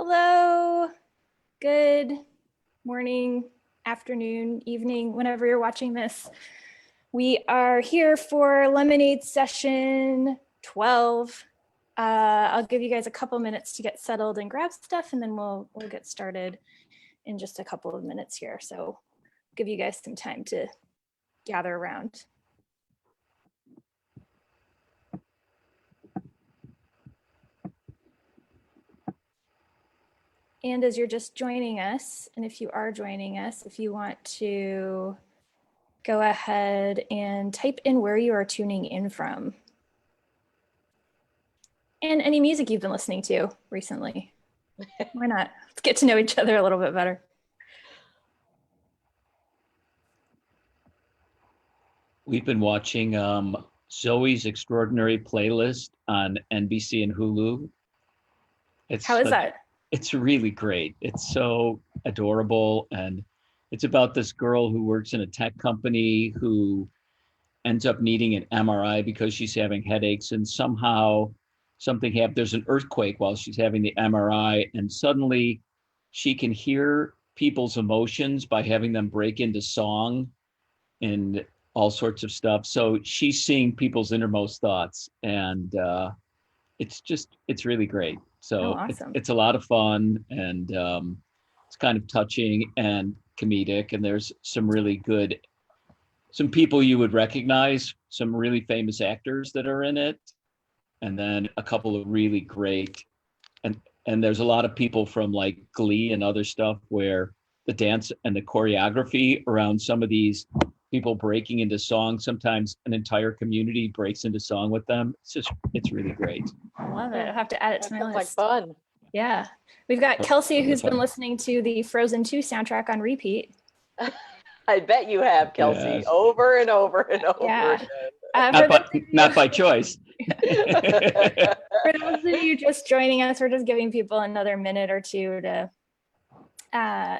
Hello, good morning, afternoon, evening, whenever you're watching this. We are here for Lemonade session 12. I'll give you guys a couple minutes to get settled and grab stuff, and then we'll get started in just a couple of minutes here. So give you guys some time to gather around. And as you're just joining us, and if you are joining us, if you want to go ahead and type in where you are tuning in from. And any music you've been listening to recently. Why not? Let's get to know each other a little bit better. We've been watching Zoe's Extraordinary Playlist on NBC and Hulu. How is that? It's really great. It's so adorable. And it's about this girl who works in a tech company who ends up needing an MRI because she's having headaches. And somehow something happened. There's an earthquake while she's having the MRI. And suddenly she can hear people's emotions by having them break into song and all sorts of stuff. So she's seeing people's innermost thoughts, and it's really great. So awesome. It's a lot of fun, and it's kind of touching and comedic, and there's some people you would recognize, some really famous actors that are in it, and then a couple of really great, and there's a lot of people from like Glee and other stuff where the dance and the choreography around some of these people breaking into song, sometimes an entire community breaks into song with them. It's really great. I love it. I'll have to add it to my list. Like fun. Yeah. We've got Kelsey, who's been listening to the Frozen 2 soundtrack on repeat. I bet you have, Kelsey, yes. Over and over and over again. Not by choice. For those of you just joining us, we're just giving people another minute or two to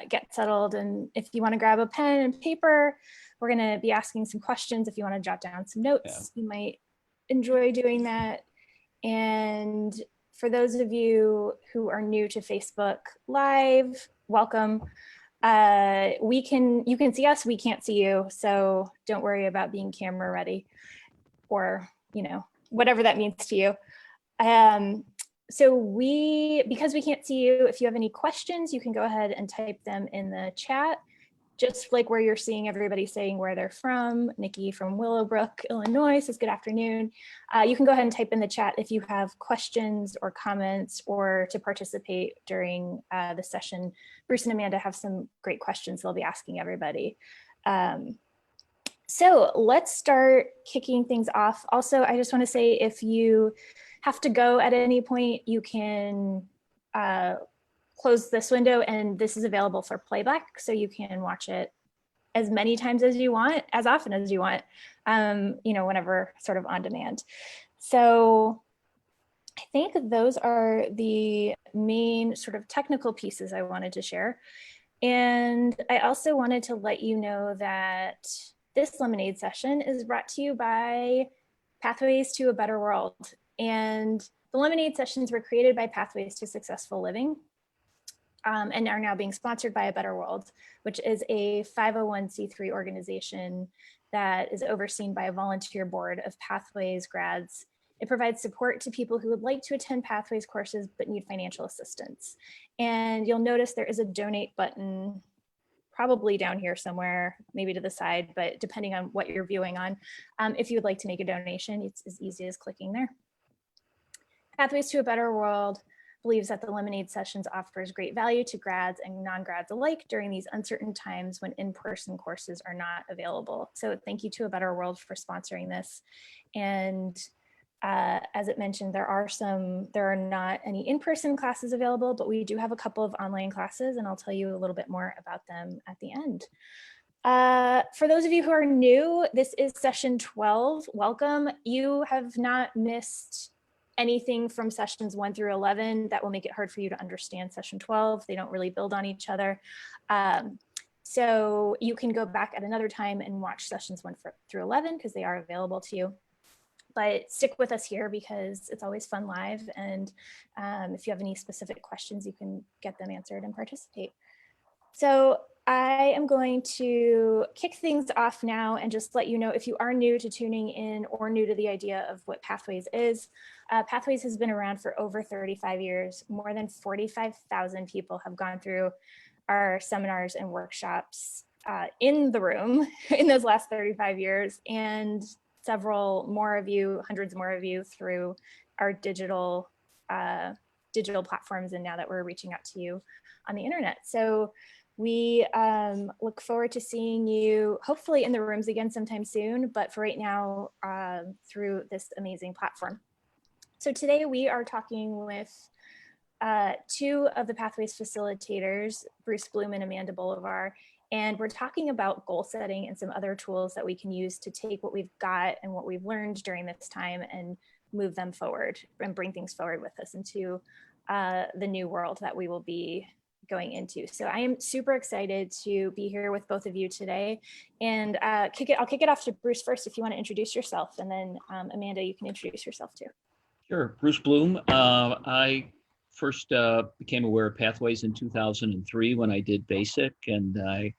get settled. And if you want to grab a pen and paper, we're going to be asking some questions. If you want to jot down some notes, you might enjoy doing that. And for those of you who are new to Facebook Live, welcome. You can see us, we can't see you. So don't worry about being camera ready or, whatever that means to you. So because we can't see you, if you have any questions, you can go ahead and type them in the chat, just like where you're seeing everybody saying where they're from. Nikki from Willowbrook, Illinois says good afternoon. You can go ahead and type in the chat if you have questions or comments or to participate during the session. Bruce and Amanda have some great questions they'll be asking everybody. So let's start kicking things off. Also, I just want to say if you have to go at any point, you can close this window, and this is available for playback, so you can watch it as many times as you want, as often as you want, whenever sort of on demand. So I think those are the main sort of technical pieces I wanted to share. And I also wanted to let you know that this Lemonade session is brought to you by Pathways to a Better World. And the Lemonade sessions were created by Pathways to Successful Living and are now being sponsored by A Better World, which is a 501c3 organization that is overseen by a volunteer board of Pathways grads. It provides support to people who would like to attend Pathways courses but need financial assistance. And you'll notice there is a donate button probably down here somewhere, maybe to the side, but depending on what you're viewing on, if you would like to make a donation, it's as easy as clicking there. Pathways to a Better World believes that the Lemonade sessions offers great value to grads and non-grads alike during these uncertain times when in-person courses are not available. So thank you to A Better World for sponsoring this. And as it mentioned, there are not any in-person classes available, but we do have a couple of online classes, and I'll tell you a little bit more about them at the end. For those of you who are new, this is session 12. Welcome. You have not missed anything from sessions 1 through 11 that will make it hard for you to understand session 12. They don't really build on each other. So you can go back at another time and watch sessions 1 through 11 because they are available to you. but stick with us here because it's always fun live. And if you have any specific questions, you can get them answered and participate. So I am going to kick things off now and just let you know, if you are new to tuning in or new to the idea of what Pathways is, Pathways has been around for over 35 years. More than 45,000 people have gone through our seminars and workshops in the room in those last 35 years, and several more of you, hundreds more of you, through our digital platforms, and now that we're reaching out to you on the internet. So we look forward to seeing you hopefully in the rooms again sometime soon, but for right now, through this amazing platform. So today we are talking with two of the Pathways facilitators, Bruce Bloom and Amanda Bolivar, and we're talking about goal setting and some other tools that we can use to take what we've got and what we've learned during this time and move them forward and bring things forward with us into the new world that we will be going into. So I am super excited to be here with both of you today, and I'll kick it off to Bruce first if you want to introduce yourself, and then Amanda, you can introduce yourself too. Sure. Bruce Bloom. I first became aware of Pathways in 2003 when I did basic, and I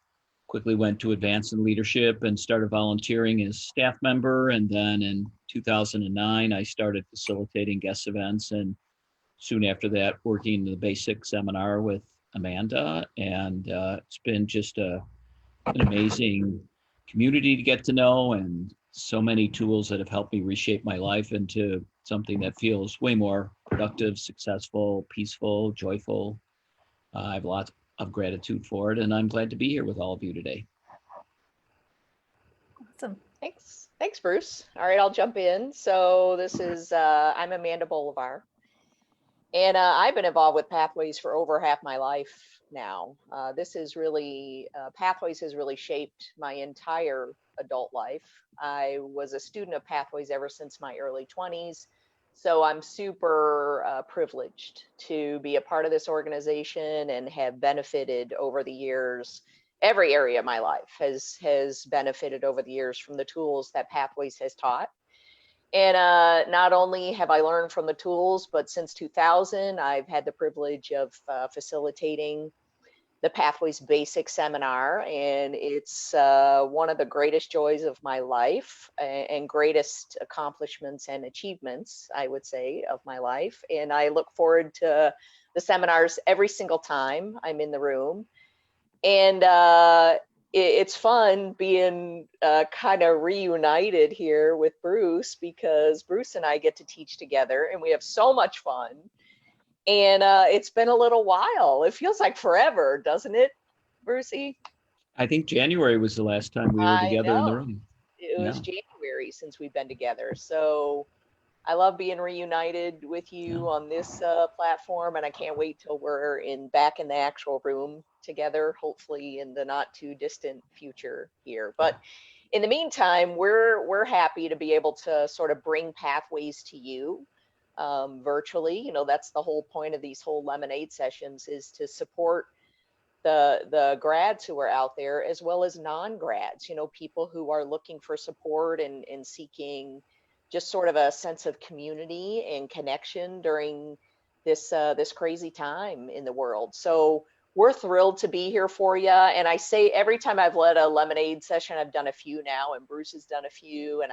quickly went to advanced in leadership and started volunteering as staff member. And then in 2009, I started facilitating guest events, and soon after that, working in the basic seminar with Amanda. And it's been just an amazing community to get to know, and so many tools that have helped me reshape my life into something that feels way more productive, successful, peaceful, joyful. I have lots of gratitude for it, and I'm glad to be here with all of you today. Awesome. Thanks, Bruce. All right, I'll jump in. So this is, I'm Amanda Bolivar, and I've been involved with Pathways for over half my life now. This is really, Pathways has really shaped my entire adult life. I was a student of Pathways ever since my early 20s. So I'm super privileged to be a part of this organization and have benefited over the years. Every area of my life has benefited over the years from the tools that Pathways has taught. And not only have I learned from the tools, but since 2000, I've had the privilege of facilitating the Pathways Basic Seminar, and it's one of the greatest joys of my life and greatest accomplishments and achievements, I would say, of my life. And I look forward to the seminars every single time I'm in the room. And it's fun being kind of reunited here with Bruce, because Bruce and I get to teach together and we have so much fun. And it's been a little while. It feels like forever, doesn't it, Brucey? I think January was the last time we were together in the room. It was January since we've been together. So I love being reunited with you on this platform, and I can't wait till we're back in the actual room together, hopefully in the not too distant future here. But in the meantime, we're happy to be able to sort of bring Pathways to you virtually. You know, that's the whole point of these whole lemonade sessions, is to support the grads who are out there, as well as non-grads, you know, people who are looking for support and seeking just sort of a sense of community and connection during this crazy time in the world. So we're thrilled to be here for you. And I say every time I've led a lemonade session, I've done a few now, and Bruce has done a few, and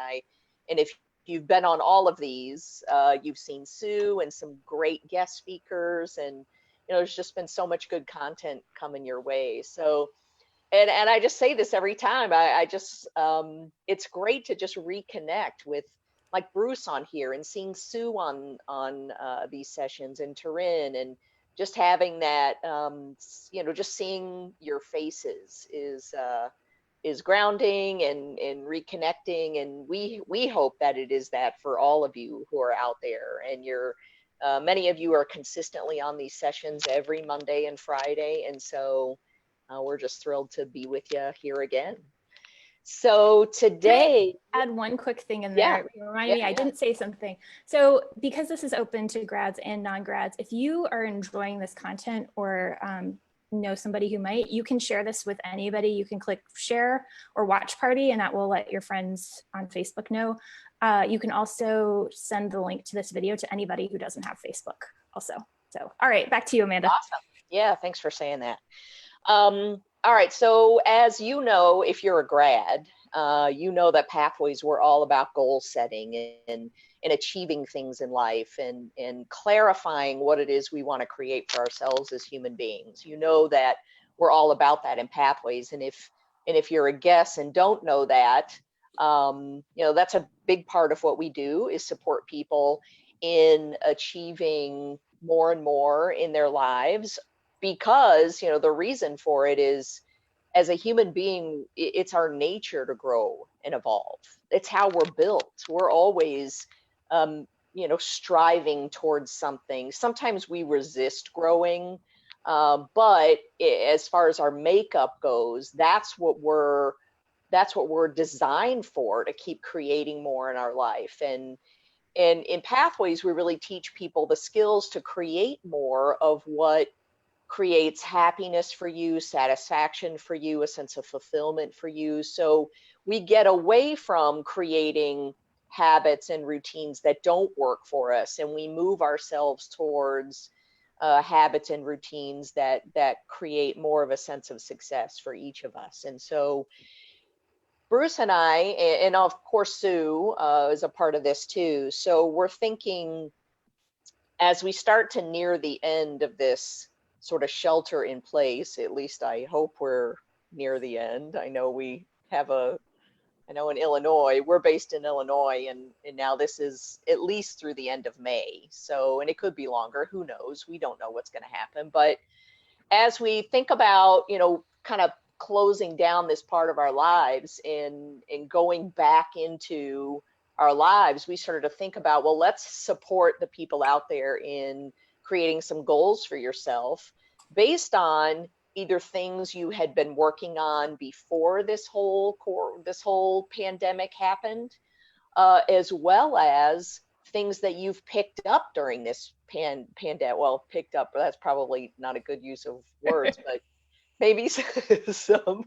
if you've been on all of these, you've seen Sue and some great guest speakers, and you know, there's just been so much good content coming your way. So, and I just say this every time, I just, it's great to just reconnect with like Bruce on here, and seeing Sue on these sessions, and Taryn, and just having that, you know, just seeing your faces is grounding and reconnecting. And we hope that it is that for all of you who are out there. And you're many of you are consistently on these sessions every Monday and Friday, and so we're just thrilled to be with you here again. So today, add one quick thing in there. Yeah. Remind me, I didn't say something. So because this is open to grads and non-grads, if you are enjoying this content or know somebody who might, you can share this with anybody. You can click share or watch party, and that will let your friends on Facebook know. You can also send the link to this video to anybody who doesn't have Facebook also. So, all right, back to you, Amanda. Awesome. Yeah, thanks for saying that. All right, so as you know, if you're a grad, you know that Pathways, we're all about goal setting and achieving things in life and clarifying what it is we want to create for ourselves as human beings. You know that we're all about that in Pathways. And if you're a guest and don't know that, you know, that's a big part of what we do, is support people in achieving more and more in their lives, because, you know, the reason for it is, as a human being, it's our nature to grow and evolve. It's how we're built. We're always, you know, striving towards something. Sometimes we resist growing, but as far as our makeup goes, that's what we're designed for, to keep creating more in our life. And in Pathways, we really teach people the skills to create more of what creates happiness for you, satisfaction for you, a sense of fulfillment for you. So we get away from creating habits and routines that don't work for us, and we move ourselves towards habits and routines that create more of a sense of success for each of us. And so Bruce and I, and of course Sue is a part of this too. So we're thinking, as we start to near the end of this sort of shelter in place, at least I hope we're near the end. I know in Illinois, we're based in Illinois, and now this is at least through the end of May. So, and it could be longer, who knows? We don't know what's going to happen. But as we think about, you know, kind of closing down this part of our lives and going back into our lives, we started to think about, well, let's support the people out there in creating some goals for yourself based on either things you had been working on before this whole pandemic happened, as well as things that you've picked up during this pandemic. Well, picked up, that's probably not a good use of words, but maybe some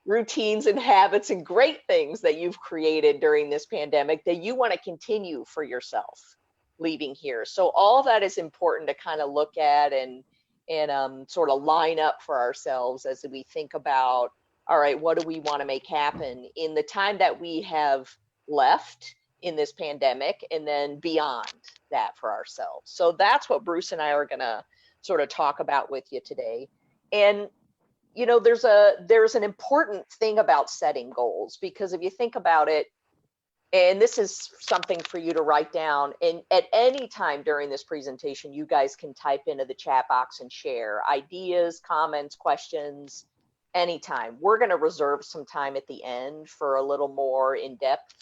routines and habits and great things that you've created during this pandemic that you want to continue for yourself leaving here. So all of that is important to kind of look at and sort of line up for ourselves as we think about, all right, what do we want to make happen in the time that we have left in this pandemic, and then beyond that for ourselves. So that's what Bruce and I are going to sort of talk about with you today. And you know, there's an important thing about setting goals, because if you think about it, and this is something for you to write down, and at any time during this presentation, you guys can type into the chat box and share ideas, comments, questions, anytime. We're going to reserve some time at the end for a little more in-depth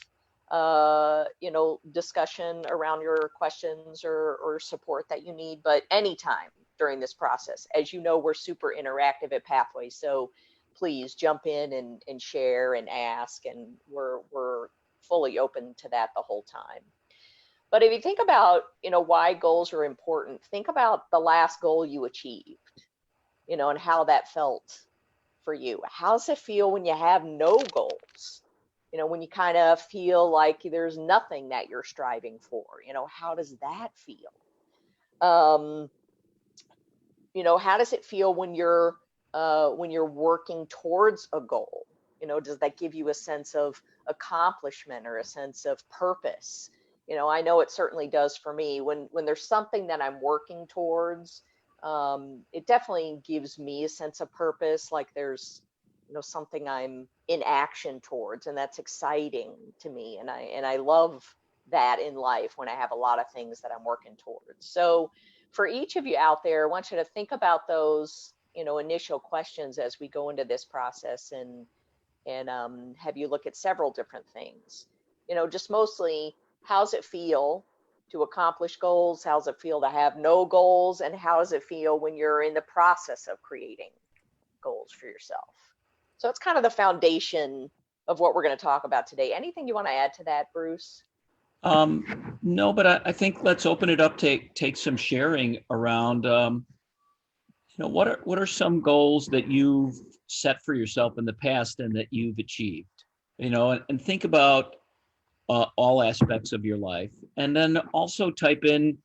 you know, discussion around your questions or support that you need, but anytime during this process. As you know, we're super interactive at Pathways, so please jump in and share and ask, and we're fully open to that the whole time. But if you think about, you know, why goals are important, think about the last goal you achieved, you know, and how that felt for you. How does it feel when you have no goals? You know, when you kind of feel like there's nothing that you're striving for, you know, how does that feel? You know, how does it feel when you're working towards a goal? You know, does that give you a sense of accomplishment or a sense of purpose? You know, I know it certainly does for me. When there's something that I'm working towards, it definitely gives me a sense of purpose, like there's, you know, something I'm in action towards, and that's exciting to me. And I love that in life when I have a lot of things that I'm working towards. So for each of you out there, I want you to think about those, you know, initial questions as we go into this process, and have you look at several different things. You know, just mostly, how's it feel to accomplish goals? How's it feel to have no goals? And how does it feel when you're in the process of creating goals for yourself? So it's kind of the foundation of what we're going to talk about today. Anything you want to add to that, Bruce? No, but I think let's open it up, take some sharing around, you what are some goals that you've set for yourself in the past and that you've achieved? And think about all aspects of your life, and then also type in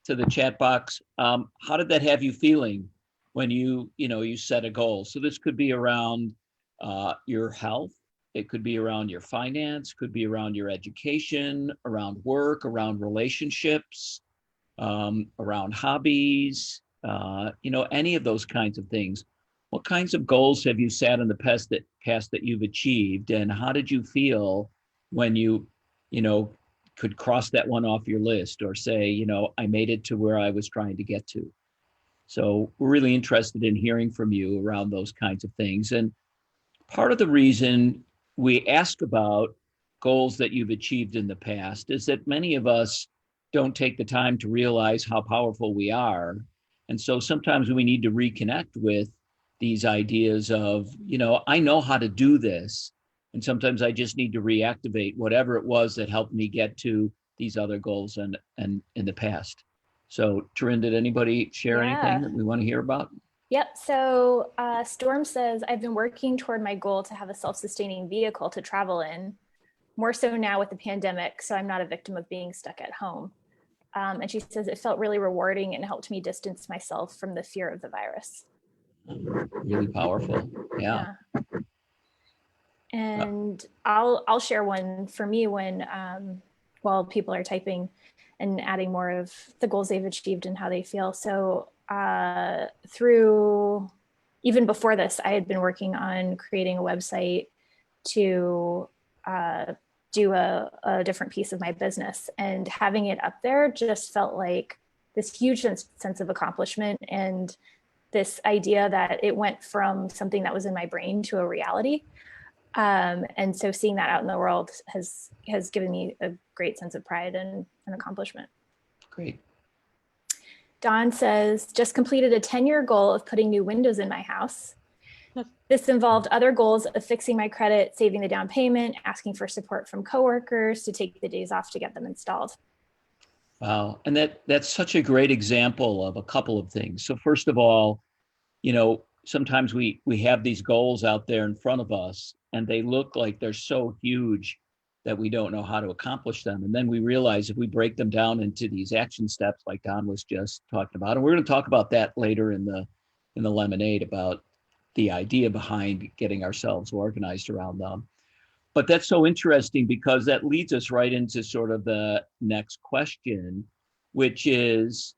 to the chat box, how did that have you feeling when you set a goal? So this could be around your health, it could be around your finance, could be around your education, around work, around relationships, around hobbies, any of those kinds of things. What kinds of goals have you set in the past that you've achieved, and how did you feel when you could cross that one off your list, or say, I made it to where I was trying to get to? So we're really interested in hearing from you around those kinds of things. And part of the reason we ask about goals that you've achieved in the past is that many of us don't take the time to realize how powerful we are. And so sometimes we need to reconnect with these ideas of, I know how to do this. And sometimes I just need to reactivate whatever it was that helped me get to these other goals and in the past. So, Taryn, did anybody share anything that we want to hear about? Yep. So Storm says, I've been working toward my goal to have a self-sustaining vehicle to travel in, more so now with the pandemic, so I'm not a victim of being stuck at home. And she says, it felt really rewarding and helped me distance myself from the fear of the virus. Really powerful. Yeah. And I'll share one for me when, while people are typing and adding more of the goals they've achieved and how they feel. So through, even before this, I had been working on creating a website to do a different piece of my business, and having it up there just felt like this huge sense of accomplishment, and this idea that it went from something that was in my brain to a reality. And so seeing that out in the world has given me a great sense of pride and accomplishment. Great. Dawn says, just completed a 10-year goal of putting new windows in my house. This involved other goals of fixing my credit, saving the down payment, asking for support from coworkers to take the days off to get them installed. Wow. And that's such a great example of a couple of things. So first of all, sometimes we have these goals out there in front of us, and they look like they're so huge that we don't know how to accomplish them. And then we realize if we break them down into these action steps, like Don was just talking about, and we're going to talk about that later in the lemonade, about the idea behind getting ourselves organized around them. But that's so interesting, because that leads us right into sort of the next question, which is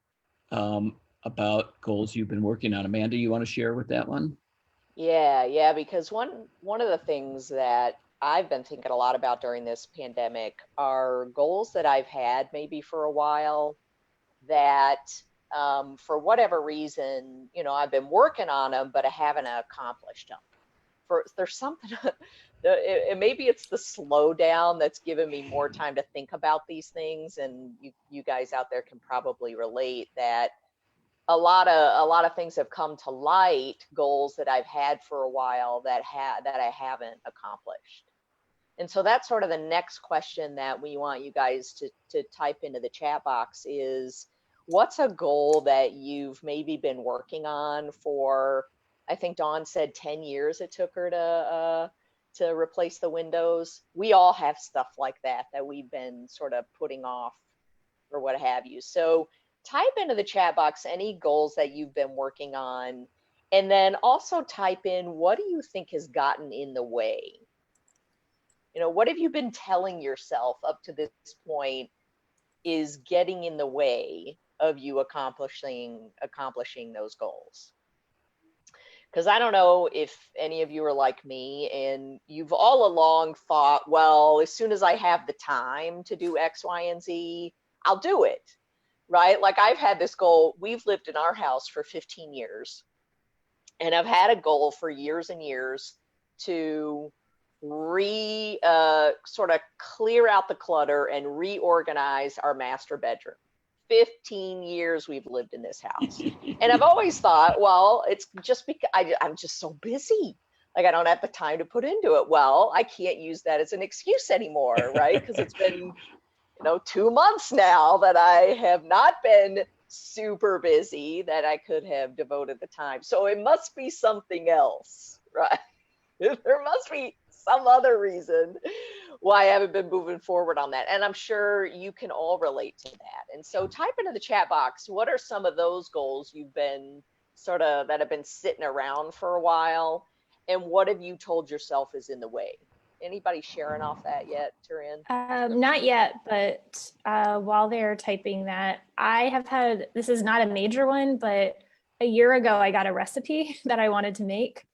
about goals you've been working on. Amanda, you want to share with that one? Yeah, because one of the things that I've been thinking a lot about during this pandemic are goals that I've had maybe for a while that for whatever reason, I've been working on them, but I haven't accomplished them. There's something, maybe it's the slowdown that's given me more time to think about these things. And you guys out there can probably relate that a lot of things have come to light, goals that I've had for a while that I haven't accomplished. And so that's sort of the next question that we want you guys to type into the chat box is, what's a goal that you've maybe been working on for, I think Dawn said 10 years it took her to replace the windows. We all have stuff like that we've been sort of putting off or what have you. So type into the chat box any goals that you've been working on, and then also type in, what do you think has gotten in the way? What have you been telling yourself up to this point is getting in the way of you accomplishing those goals? Because I don't know if any of you are like me and you've all along thought, well, as soon as I have the time to do X, Y, and Z, I'll do it, right? Like I've had this goal. We've lived in our house for 15 years, and I've had a goal for years and years to sort of clear out the clutter and reorganize our master bedroom. 15 years we've lived in this house. And I've always thought, well, it's just because I'm just so busy. Like I don't have the time to put into it. Well, I can't use that as an excuse anymore, right? Because it's been, 2 months now that I have not been super busy that I could have devoted the time. So it must be something else, right? There must be some other reason why I haven't been moving forward on that. And I'm sure you can all relate to that. And so type into the chat box, what are some of those goals you've been sort of that have been sitting around for a while? And what have you told yourself is in the way? Anybody sharing off that yet, Turin? Not yet, but while they're typing that, I have had, this is not a major one, but a year ago, I got a recipe that I wanted to make.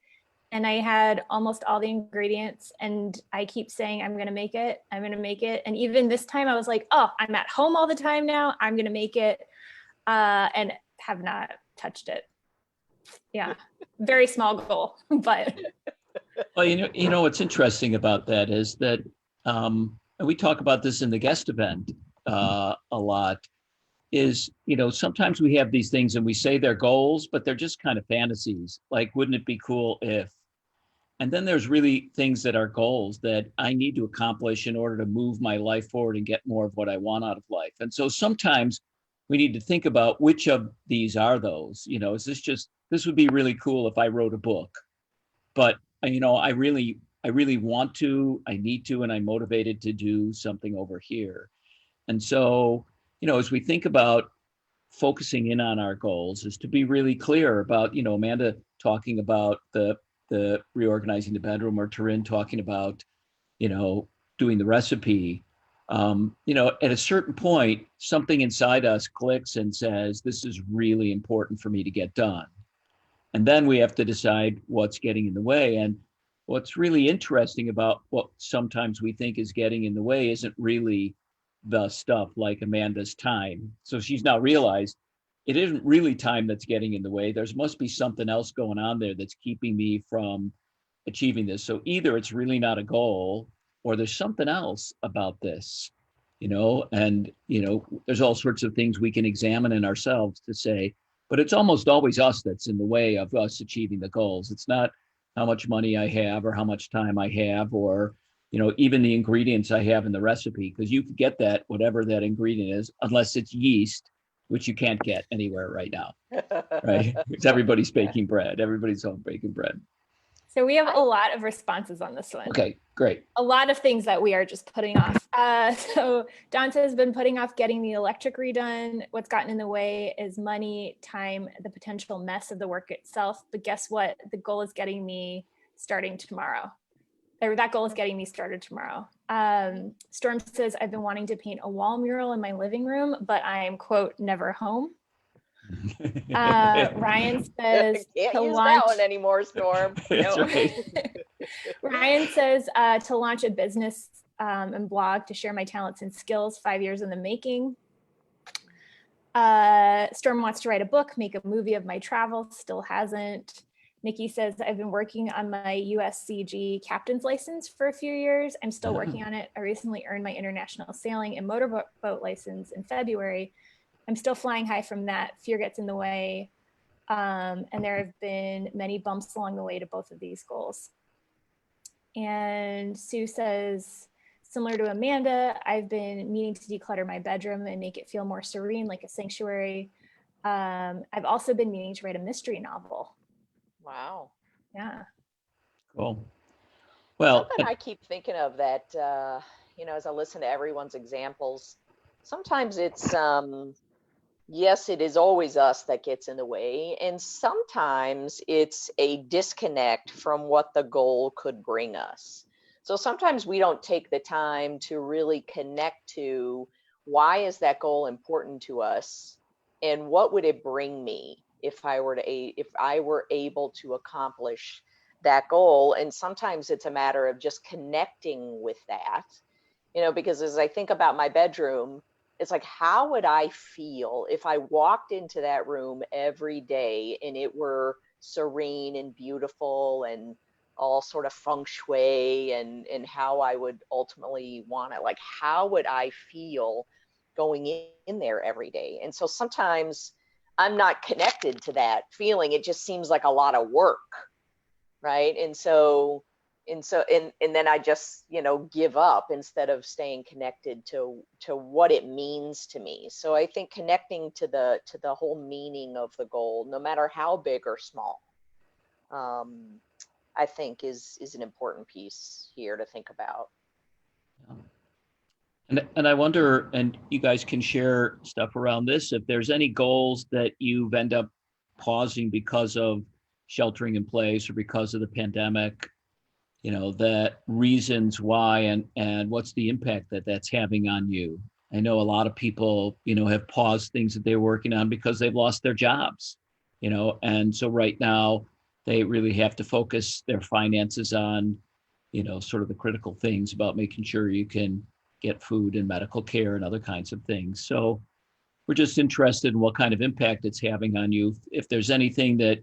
And I had almost all the ingredients, and I keep saying, I'm going to make it. I'm going to make it. And even this time I was like, oh, I'm at home all the time now. I'm going to make it, and have not touched it. Yeah. Very small goal, but. Well, what's interesting about that is that, and we talk about this in the guest event a lot, is, sometimes we have these things and we say they're goals, but they're just kind of fantasies. Like, wouldn't it be cool if, and then there's really things that are goals that I need to accomplish in order to move my life forward and get more of what I want out of life. And so sometimes we need to think about which of these are those, is this would be really cool if I wrote a book, but I really want to, I need to, and I'm motivated to do something over here. And so, as we think about focusing in on our goals, is to be really clear about, Amanda talking about the reorganizing the bedroom, or Turin talking about, doing the recipe. At a certain point, something inside us clicks and says, this is really important for me to get done. And then we have to decide what's getting in the way. And what's really interesting about what sometimes we think is getting in the way isn't really the stuff like Amanda's time. So she's now realized it isn't really time that's getting in the way. There must be something else going on there that's keeping me from achieving this. So either it's really not a goal, or there's something else about this, and, there's all sorts of things we can examine in ourselves to say, but it's almost always us that's in the way of us achieving the goals. It's not how much money I have or how much time I have, or, even the ingredients I have in the recipe, because you can get that, whatever that ingredient is, unless it's yeast, which you can't get anywhere right now, right? Because everybody's baking bread. Everybody's home baking bread. So we have a lot of responses on this one. Okay, great. A lot of things that we are just putting off. So Dante has been putting off getting the electric redone. What's gotten in the way is money, time, the potential mess of the work itself. But guess what? The goal is getting me starting tomorrow. Or that goal is getting me started tomorrow. Storm says, I've been wanting to paint a wall mural in my living room, but I'm, quote, never home. Ryan says, can't to use launch... that one anymore, Storm. That's right. Ryan says, to launch a business and blog to share my talents and skills, 5 years in the making. Storm wants to write a book, make a movie of my travels, still hasn't. Nikki says, I've been working on my USCG captain's license for a few years. I'm still working on it. I recently earned my international sailing and motorboat license in February. I'm still flying high from that. Fear gets in the way. And there have been many bumps along the way to both of these goals. And Sue says, similar to Amanda, I've been meaning to declutter my bedroom and make it feel more serene, like a sanctuary. I've also been meaning to write a mystery novel. Wow. Yeah. Cool. Well, something I keep thinking of that, as I listen to everyone's examples, sometimes it's, yes, it is always us that gets in the way. And sometimes it's a disconnect from what the goal could bring us. So sometimes we don't take the time to really connect to why is that goal important to us, and what would it bring me if I were able to accomplish that goal. And sometimes it's a matter of just connecting with that, because as I think about my bedroom, it's like, how would I feel if I walked into that room every day and it were serene and beautiful and all sort of feng shui, and how I would ultimately want it? Like, how would I feel going in there every day? And so sometimes I'm not connected to that feeling. It just seems like a lot of work, right? And so and then I just, give up instead of staying connected to what it means to me. So I think connecting to the whole meaning of the goal, no matter how big or small, I think is an important piece here to think about. And I wonder, and you guys can share stuff around this, if there's any goals that you've end up pausing because of sheltering in place or because of the pandemic, that reasons why, and what's the impact that that's having on you. I know a lot of people, have paused things that they're working on because they've lost their jobs, and so right now they really have to focus their finances on, sort of the critical things about making sure you can get food and medical care and other kinds of things. So we're just interested in what kind of impact it's having on you. If there's anything that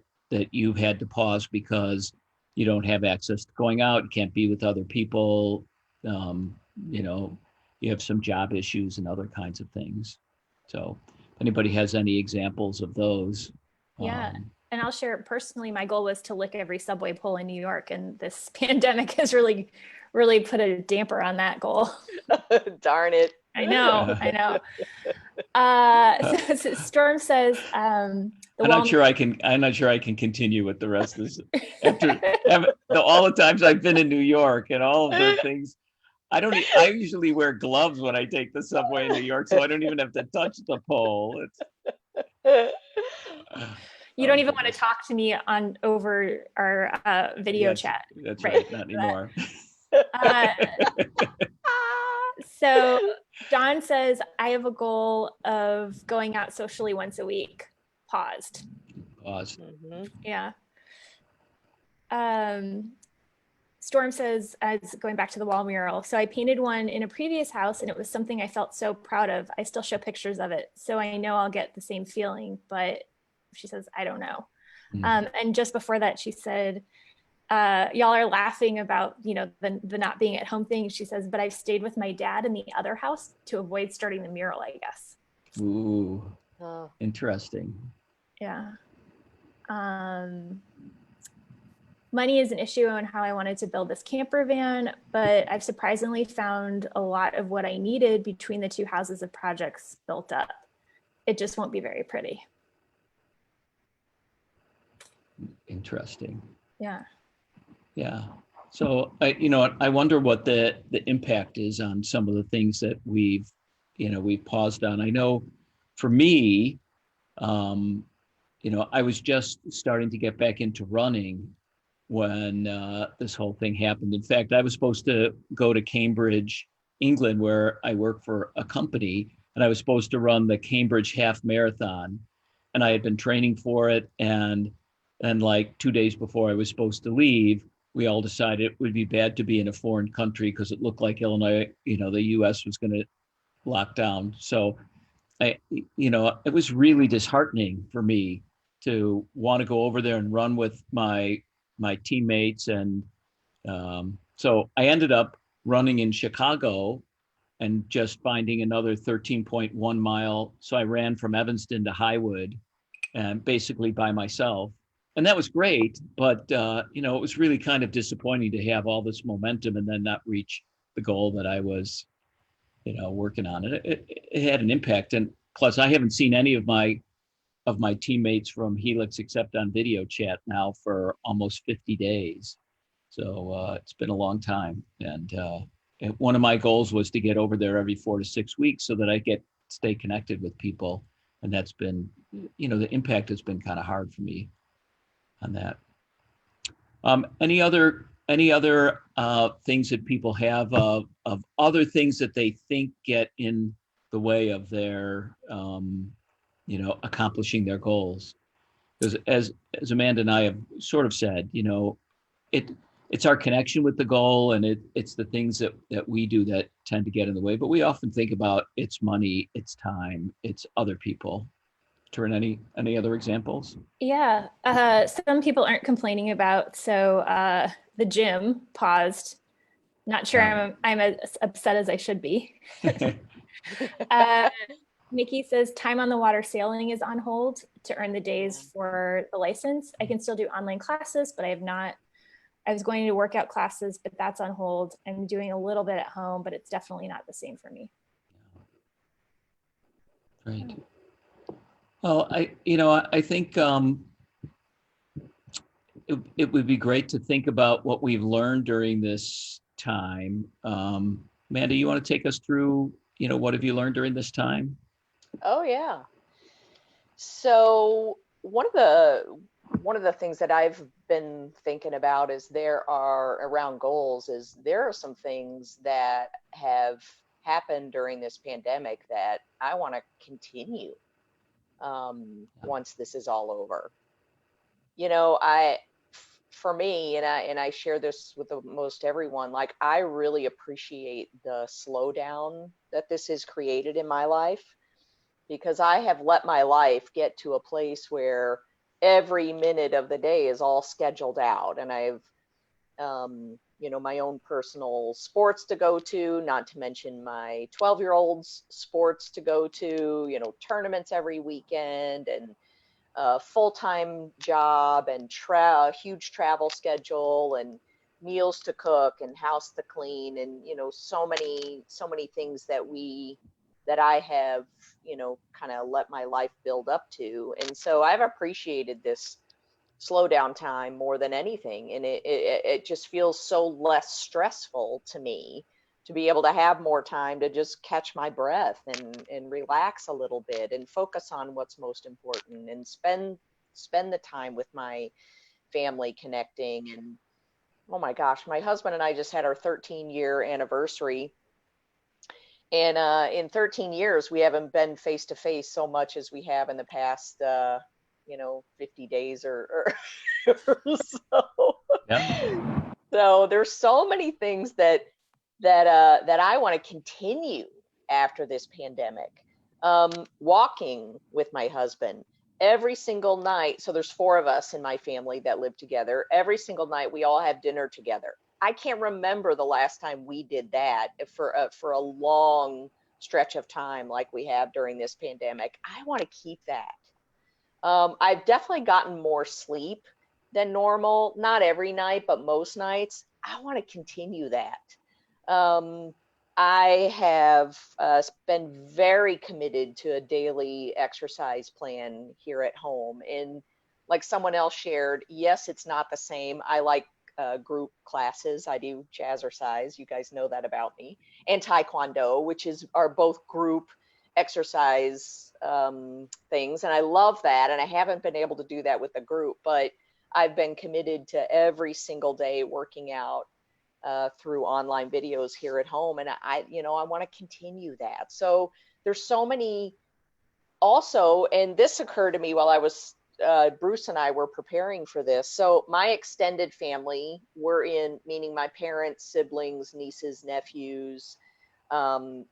you've had to pause because you don't have access to going out, you can't be with other people, you have some job issues and other kinds of things. So if anybody has any examples of those. Yeah. And I'll share personally, my goal was to lick every subway pole in New York, and this pandemic has really, really put a damper on that goal. Darn it. I know. So Storm says, I'm not sure I can continue with the rest of this. After all the times I've been in New York and all of the things, I usually wear gloves when I take the subway in New York, so I don't even have to touch the pole. You don't even want to talk to me over our video chat. That's right. Not anymore. So John says, I have a goal of going out socially once a week. Paused. Mm-hmm. Yeah. Storm says, going back to the wall mural. So I painted one in a previous house and it was something I felt so proud of. I still show pictures of it. So I know I'll get the same feeling, but she says, I don't know. And just before that, she said, y'all are laughing about, the not being at home thing. She says, but I've stayed with my dad in the other house to avoid starting the mural, I guess. Ooh, interesting. Yeah. Money is an issue on how I wanted to build this camper van, but I've surprisingly found a lot of what I needed between the two houses of projects built up. It just won't be very pretty. Interesting. Yeah. Yeah. So I wonder what the impact is on some of the things that we've paused on. I know for me, I was just starting to get back into running when this whole thing happened. In fact, I was supposed to go to Cambridge, England, where I work for a company, and I was supposed to run the Cambridge half marathon. And I had been training for it. And like 2 days before I was supposed to leave, we all decided it would be bad to be in a foreign country because it looked like Illinois, the US was going to lock down. So it was really disheartening for me to want to go over there and run with my teammates. And so I ended up running in Chicago and just finding another 13.1 mile. So I ran from Evanston to Highwood and basically by myself. And that was great, but it was really kind of disappointing to have all this momentum and then not reach the goal that I was, working on. And it had an impact. And plus, I haven't seen any of my teammates from Helix except on video chat now for almost 50 days. So it's been a long time. And one of my goals was to get over there every 4 to 6 weeks so that I stay connected with people. And that's been, the impact has been kind of hard for me on that. Any other things that people have of other things that they think get in the way of their accomplishing their goals? Because as Amanda and I have sort of said, it's our connection with the goal, and it's the things that we do that tend to get in the way. But we often think about it's money, it's time, it's other people. Taryn, any other examples? Yeah. Some people aren't complaining about. So the gym paused. Not sure I'm as upset as I should be. Nikki says time on the water sailing is on hold to earn the days for the license. I can still do online classes, but I have not I was going to workout classes, but that's on hold. I'm doing a little bit at home, but it's definitely not the same for me. Great. Well, I think it would be great to think about what we've learned during this time. Amanda, you want to take us through, what have you learned during this time? Oh yeah. So one of the things that I've been thinking about is there are around goals is there are some things that have happened during this pandemic that I want to continue once this is all over. For me, and I share this with most everyone, like I really appreciate the slowdown that this has created in my life, because I have let my life get to a place where every minute of the day is all scheduled out, and I've my own personal sports to go to, not to mention my 12-year-old's sports to go to, tournaments every weekend, and a full-time job, and huge travel schedule, and meals to cook, and house to clean, and so many things that I have kind of let my life build up to. And so I've appreciated this slow down time more than anything, and it just feels so less stressful to me to be able to have more time to just catch my breath and relax a little bit and focus on what's most important, and spend the time with my family connecting. And oh my gosh, my husband and I just had our 13-year anniversary, and in 13 years we haven't been face to face so much as we have in the past 50 days or so. Yeah. So there's so many things that I want to continue after this pandemic. Walking with my husband every single night. So there's 4 of us in my family that live together. Every single night we all have dinner together. I can't remember the last time we did that for a long stretch of time like we have during this pandemic. I want to keep that. I've definitely gotten more sleep than normal. Not every night, but most nights. I want to continue that. Um, I have been very committed to a daily exercise plan here at home. And like someone else shared, yes, it's not the same. I like group classes. I do jazzercise. You guys know that about me. And Taekwondo, which are both group exercise things. And I love that. And I haven't been able to do that with the group, but I've been committed to every single day working out through online videos here at home. And I want to continue that. So there's so many also, and this occurred to me while I was, Bruce and I were preparing for this. So my extended family, meaning my parents, siblings, nieces, nephews,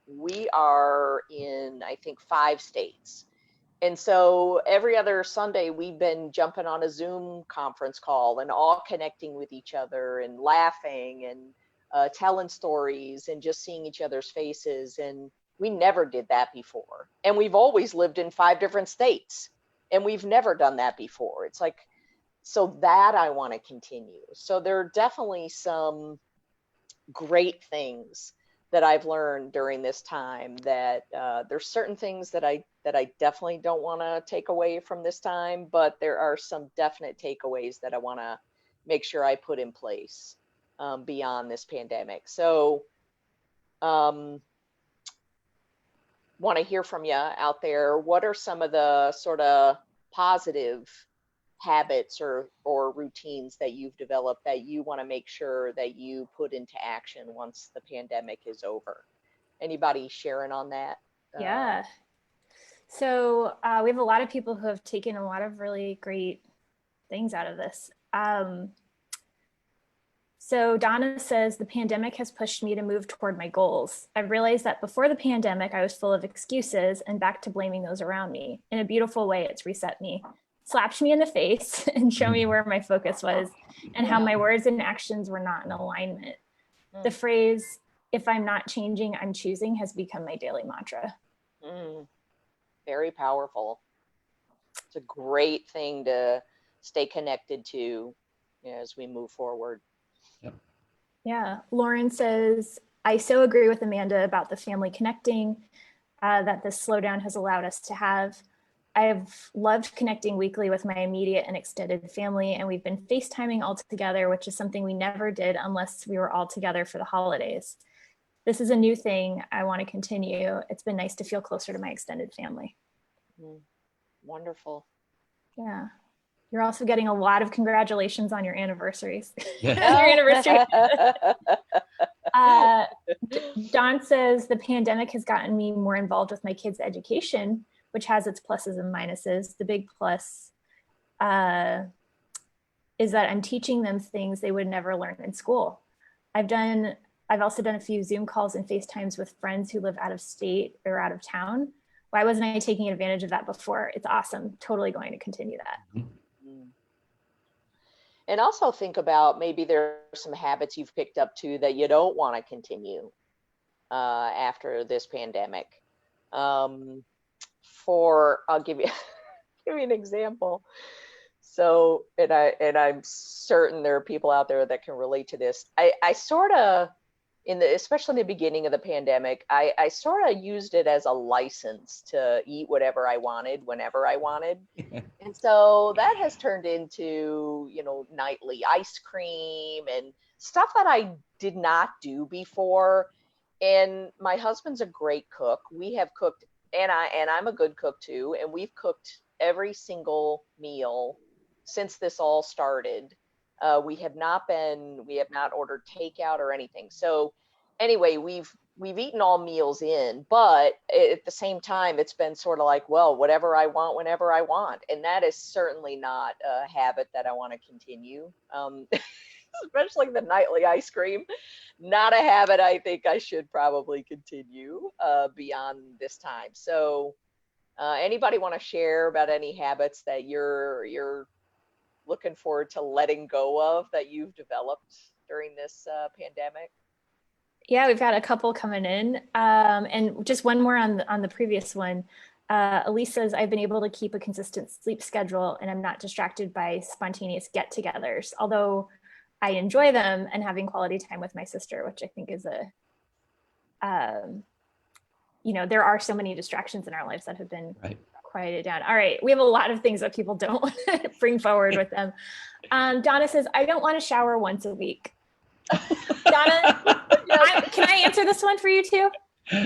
we are in, I think, 5 states. And so every other Sunday, we've been jumping on a Zoom conference call and all connecting with each other and laughing and telling stories and just seeing each other's faces. And we never did that before. And we've always lived in 5 different states, and we've never done that before. It's like, so that I want to continue. So there are definitely some great things that I've learned during this time, that there's certain things that I definitely don't want to take away from this time, but there are some definite takeaways that I want to make sure I put in place beyond this pandemic. So want to hear from you out there. What are some of the sort of positive habits or routines that you've developed that you want to make sure that you put into action once the pandemic is over? Anybody sharing on that? Yeah. So we have a lot of people who have taken a lot of really great things out of this. So Donna says, the pandemic has pushed me to move toward my goals. I've realized that before the pandemic, I was full of excuses and back to blaming those around me. In a beautiful way, it's reset me, slapped me in the face and show me where my focus was and how my words and actions were not in alignment. The phrase, if I'm not changing, I'm choosing, has become my daily mantra. Very powerful. It's a great thing to stay connected to as we move forward. Yep. Yeah. Lauren says, I so agree with Amanda about the family connecting that this slowdown has allowed us to have. I've loved connecting weekly with my immediate and extended family, and we've been FaceTiming all together, which is something we never did unless we were all together for the holidays. This is a new thing I want to continue. It's been nice to feel closer to my extended family. Wonderful. Yeah. You're also getting a lot of congratulations on your anniversaries. Yeah. Your anniversary. Don says the pandemic has gotten me more involved with my kids' education, which has its pluses and minuses. The big plus is that I'm teaching them things they would never learn in school. I've also done a few Zoom calls and FaceTimes with friends who live out of state or out of town. Why wasn't I taking advantage of that before? It's awesome. Totally going to continue that. And also think about maybe there are some habits you've picked up too that you don't want to continue after this pandemic. I'll give you give you an example. So, and I'm certain there are people out there that can relate to this. I sort of, especially in the beginning of the pandemic, I sort of used it as a license to eat whatever I wanted, whenever I wanted. And so that has turned into, nightly ice cream and stuff that I did not do before. And my husband's a great cook. We have cooked, and I'm a good cook too, and we've cooked every single meal since this all started. We have not ordered takeout or anything. So anyway, we've eaten all meals in, but at the same time, it's been sort of like, well, whatever I want, whenever I want. And that is certainly not a habit that I want to continue. Especially the nightly ice cream, not a habit I think I should probably continue beyond this time. So anybody want to share about any habits that you're looking forward to letting go of that you've developed during this pandemic? Yeah, we've got a couple coming in. And just one more on the previous one. Elise says, I've been able to keep a consistent sleep schedule and I'm not distracted by spontaneous get-togethers, although I enjoy them and having quality time with my sister, which I think is there are so many distractions in our lives that have been quieted down. All right, we have a lot of things that people don't want to bring forward with them. Donna says, I don't want to shower once a week. Donna, can I answer this one for you too?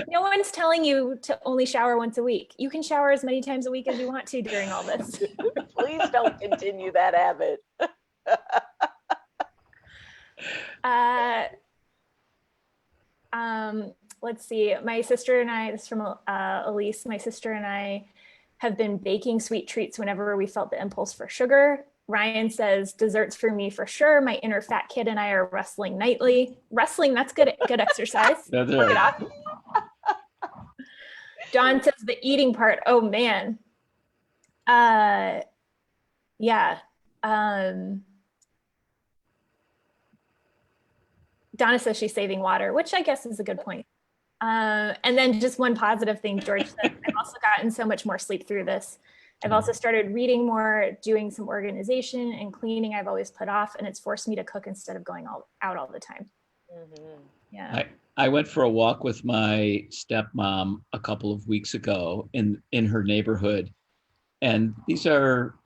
No one's telling you to only shower once a week. You can shower as many times a week as you want to during all this. Please don't continue that habit. Let's see. My sister and I, this is from Elise, my sister and I have been baking sweet treats whenever we felt the impulse for sugar. Ryan says, desserts for me for sure. My inner fat kid and I are wrestling nightly. Wrestling, that's good exercise. That's Work it right. off. John says the eating part. Oh man. Yeah. Donna says she's saving water, which I guess is a good point. And then just one positive thing, George said, I've also gotten so much more sleep through this. I've also started reading more, doing some organization and cleaning I've always put off, and it's forced me to cook instead of going out all the time. Mm-hmm. Yeah. I went for a walk with my stepmom a couple of weeks ago in her neighborhood. And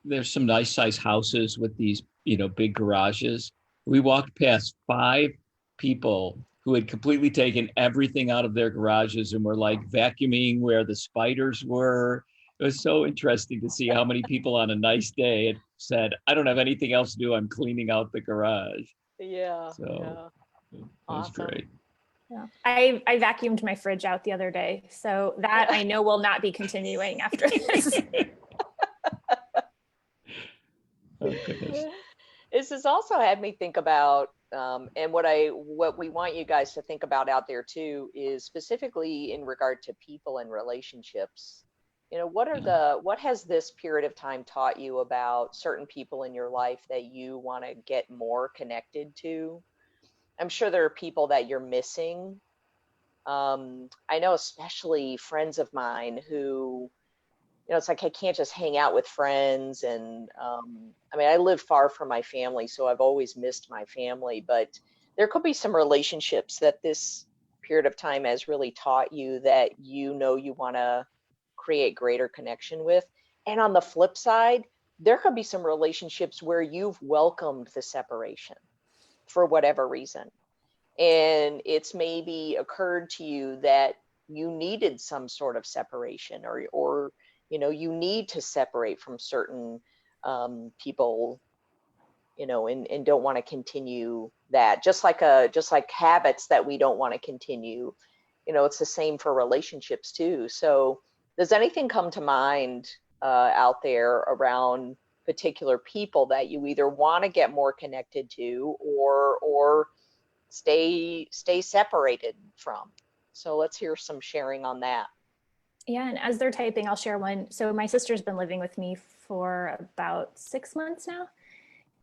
there's some nice size houses with these, big garages. We walked past 5 people who had completely taken everything out of their garages and were like vacuuming where the spiders were. It was so interesting to see how many people on a nice day had said, I don't have anything else to do. I'm cleaning out the garage. Yeah. So it was Awesome. great. Yeah. I vacuumed my fridge out the other day. So that I know will not be continuing after this. Oh, goodness. This has also had me think about, and what we want you guys to think about out there too is specifically in regard to people and relationships. What has this period of time taught you about certain people in your life that you want to get more connected to? I'm sure there are people that you're missing. I know especially friends of mine who, it's like I can't just hang out with friends. And I mean, I live far from my family, so I've always missed my family. But there could be some relationships that this period of time has really taught you that you want to create greater connection with. And on the flip side, there could be some relationships where you've welcomed the separation for whatever reason. And it's maybe occurred to you that you needed some sort of separation, or you need to separate from certain people, and don't want to continue that. Just like habits that we don't want to continue. It's the same for relationships too. So does anything come to mind out there around particular people that you either want to get more connected to, or stay separated from? So let's hear some sharing on that. Yeah, and as they're typing, I'll share one. So my sister's been living with me for about 6 months now,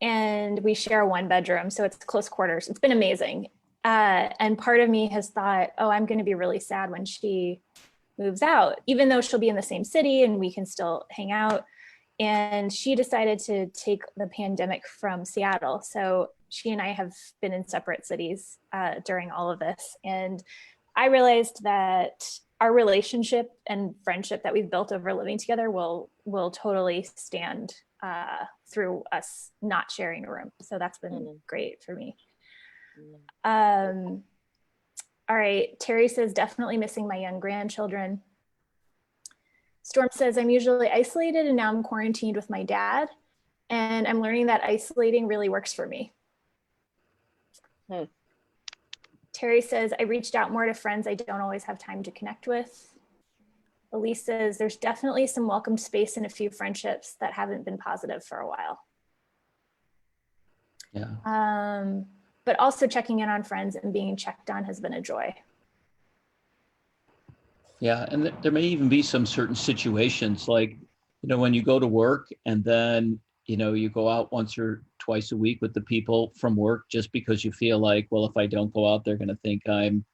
and we share one bedroom, so it's close quarters. It's been amazing. And part of me has thought, oh, I'm going to be really sad when she moves out, even though she'll be in the same city and we can still hang out. And she decided to take the pandemic from Seattle. So she and I have been in separate cities during all of this. And I realized that our relationship and friendship that we've built over living together will totally stand through us not sharing a room. So that's been great for me. All right, Terry says, definitely missing my young grandchildren. Storm says, I'm usually isolated and now I'm quarantined with my dad. And I'm learning that isolating really works for me. Terry says, I reached out more to friends I don't always have time to connect with. Elise says, there's definitely some welcome space in a few friendships that haven't been positive for a while. Yeah. But also checking in on friends and being checked on has been a joy. Yeah, and there may even be some certain situations like, when you go to work and then, you go out once or twice a week with the people from work just because you feel like, well, if I don't go out, they're going to think I'm,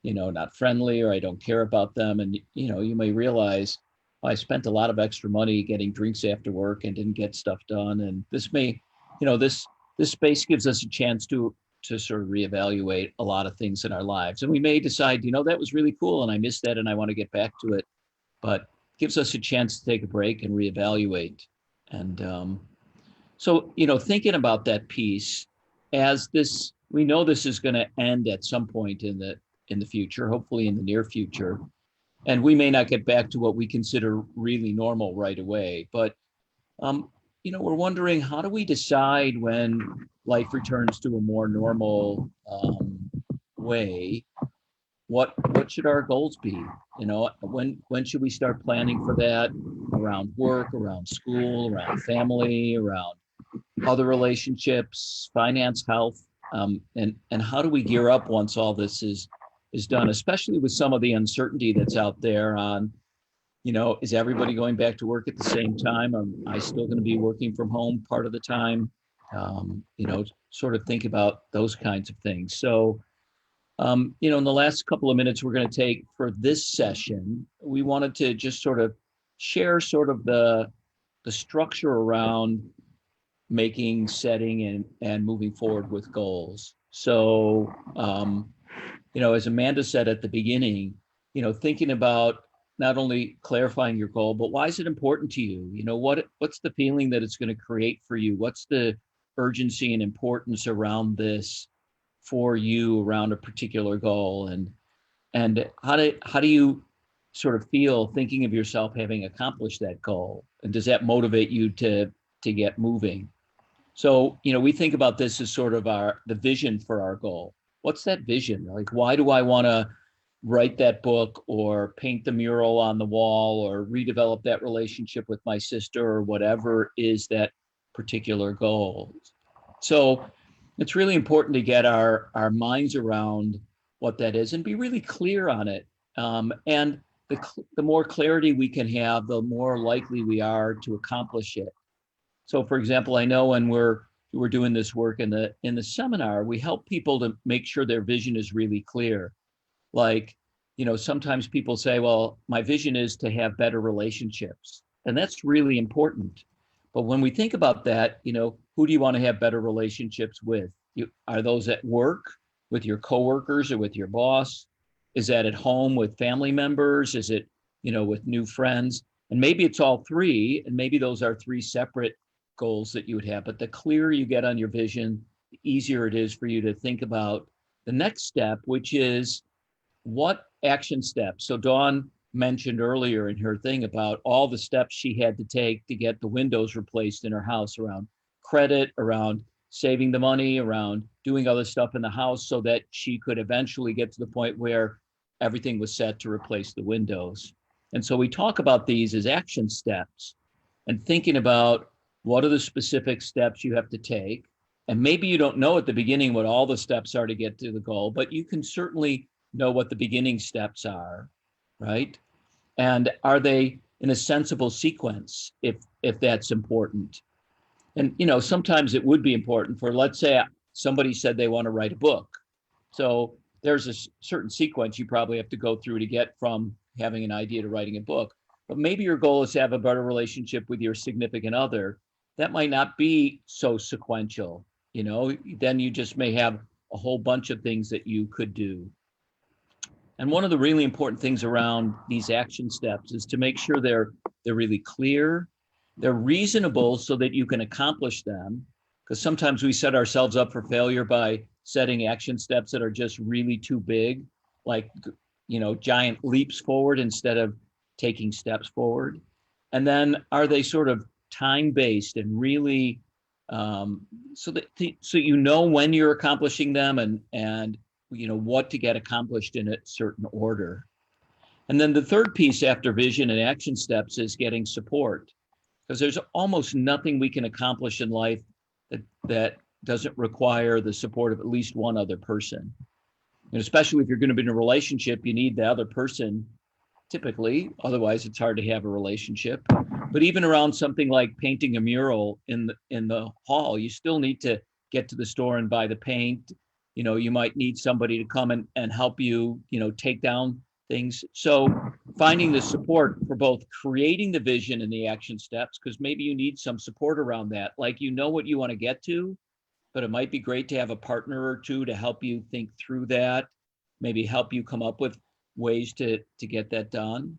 not friendly, or I don't care about them. And, you may realize, well, I spent a lot of extra money getting drinks after work and didn't get stuff done. And this may, this space gives us a chance to sort of reevaluate a lot of things in our lives. And we may decide, that was really cool and I missed that and I want to get back to it, but it gives us a chance to take a break and reevaluate. And so, thinking about that piece as this, we know this is going to end at some point in the future, hopefully in the near future. And we may not get back to what we consider really normal right away, but we're wondering, how do we decide when life returns to a more normal way? What should our goals be? When should we start planning for that, around work, around school, around family, around other relationships, finance, health, and how do we gear up once all this is done, especially with some of the uncertainty that's out there on, is everybody going back to work at the same time? Am I still going to be working from home part of the time? Sort of think about those kinds of things. So, in the last couple of minutes we're going to take for this session, we wanted to just sort of share sort of the structure around making, setting, and moving forward with goals. So, as Amanda said at the beginning, thinking about not only clarifying your goal, but why is it important to you? What's the feeling that it's going to create for you? What's the urgency and importance around this for you around a particular goal? And how do you sort of feel thinking of yourself having accomplished that goal? And does that motivate you to get moving? So, we think about this as sort of the vision for our goal. What's that vision? Like, why do I want to write that book or paint the mural on the wall or redevelop that relationship with my sister or whatever is that particular goal? So it's really important to get our minds around what that is and be really clear on it. And the more clarity we can have, the more likely we are to accomplish it. So, for example, I know when we're doing this work in the seminar, we help people to make sure their vision is really clear. Like, sometimes people say, well, my vision is to have better relationships. and that's really important. But when we think about that, who do you want to have better relationships with? Are those at work with your coworkers or with your boss? Is that at home with family members? Is it, with new friends? And maybe it's all three, and maybe those are three separate goals that you would have. But the clearer you get on your vision, the easier it is for you to think about the next step, which is what action steps. So Dawn mentioned earlier in her thing about all the steps she had to take to get the windows replaced in her house, around credit, around saving the money, around doing other stuff in the house so that she could eventually get to the point where everything was set to replace the windows. And so we talk about these as action steps and thinking about what are the specific steps you have to take. And maybe you don't know at the beginning what all the steps are to get to the goal, but you can certainly know what the beginning steps are, right? And are they in a sensible sequence if that's important? And sometimes it would be important for, let's say somebody said they want to write a book. So there's a certain sequence you probably have to go through to get from having an idea to writing a book. But maybe your goal is to have a better relationship with your significant other. That might not be so sequential. Then you just may have a whole bunch of things that you could do. And one of the really important things around these action steps is to make sure they're really clear, they're reasonable so that you can accomplish them. Because sometimes we set ourselves up for failure by setting action steps that are just really too big, like, giant leaps forward instead of taking steps forward. And then are they sort of time-based and really so when you're accomplishing them and what to get accomplished in a certain order. And then the third piece after vision and action steps is getting support, because there's almost nothing we can accomplish in life that doesn't require the support of at least one other person. And especially if you're going to be in a relationship, you need the other person typically, otherwise it's hard to have a relationship. But even around something like painting a mural in the hall, you still need to get to the store and buy the paint. You might need somebody to come and help you, take down things. So finding the support for both creating the vision and the action steps, because maybe you need some support around that. Like, what you want to get to, but it might be great to have a partner or two to help you think through that, maybe help you come up with ways to get that done.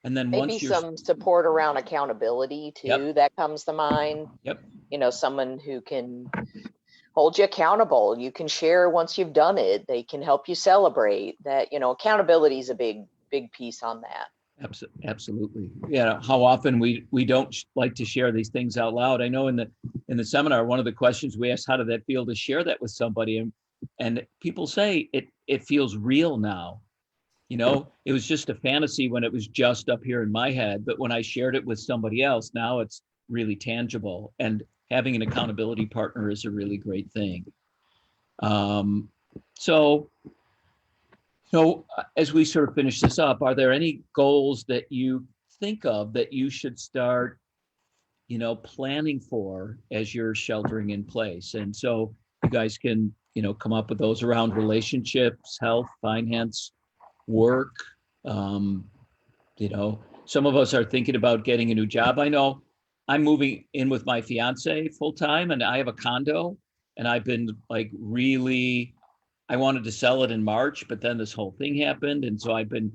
And then maybe some support around accountability too. Yep. That comes to mind. Yep. Someone who can hold you accountable. You can share once you've done it. They can help you celebrate that. Accountability is a big piece on that. Absolutely. Yeah. How often we don't like to share these things out loud. I know in the seminar, one of the questions we asked, how did that feel to share that with somebody? And people say it feels real now. It was just a fantasy when it was just up here in my head, but when I shared it with somebody else, now it's really tangible. And having an accountability partner is a really great thing. So as we sort of finish this up, are there any goals that you think of that you should start, planning for as you're sheltering in place? And so you guys can, come up with those around relationships, health, finance, work. Some of us are thinking about getting a new job. I know I'm moving in with my fiance full time, and I have a condo, and I've been I wanted to sell it in March, but then this whole thing happened. And so I've been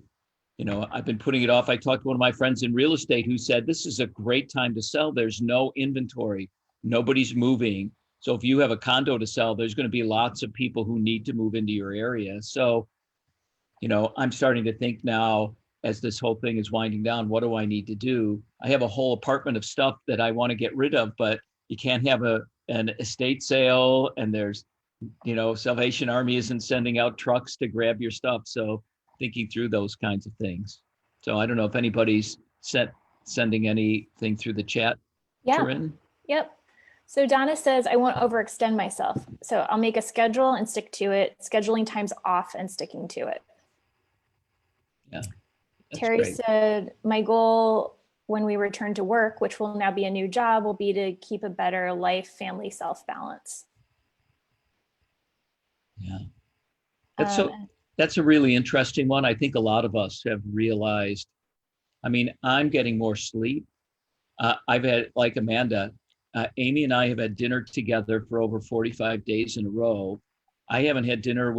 putting it off. I talked to one of my friends in real estate who said, this is a great time to sell. There's no inventory. Nobody's moving. So if you have a condo to sell, there's going to be lots of people who need to move into your area. So, I'm starting to think now, as this whole thing is winding down, what do I need to do? I have a whole apartment of stuff that I want to get rid of, but you can't have an estate sale, and there's, Salvation Army isn't sending out trucks to grab your stuff. So thinking through those kinds of things. So I don't know if anybody's sending anything through the chat. Yeah. Corinne? Yep. So Donna says, I won't overextend myself. So I'll make a schedule and stick to it, scheduling times off and sticking to it. Yeah. Terry great. said, my goal when we return to work, which will now be a new job, will be to keep a better life, family, self-balance. Yeah. That's a really interesting one. I think a lot of us have realized, I'm getting more sleep. I've had, like Amanda, Amy and I have had dinner together for over 45 days in a row. I haven't had dinner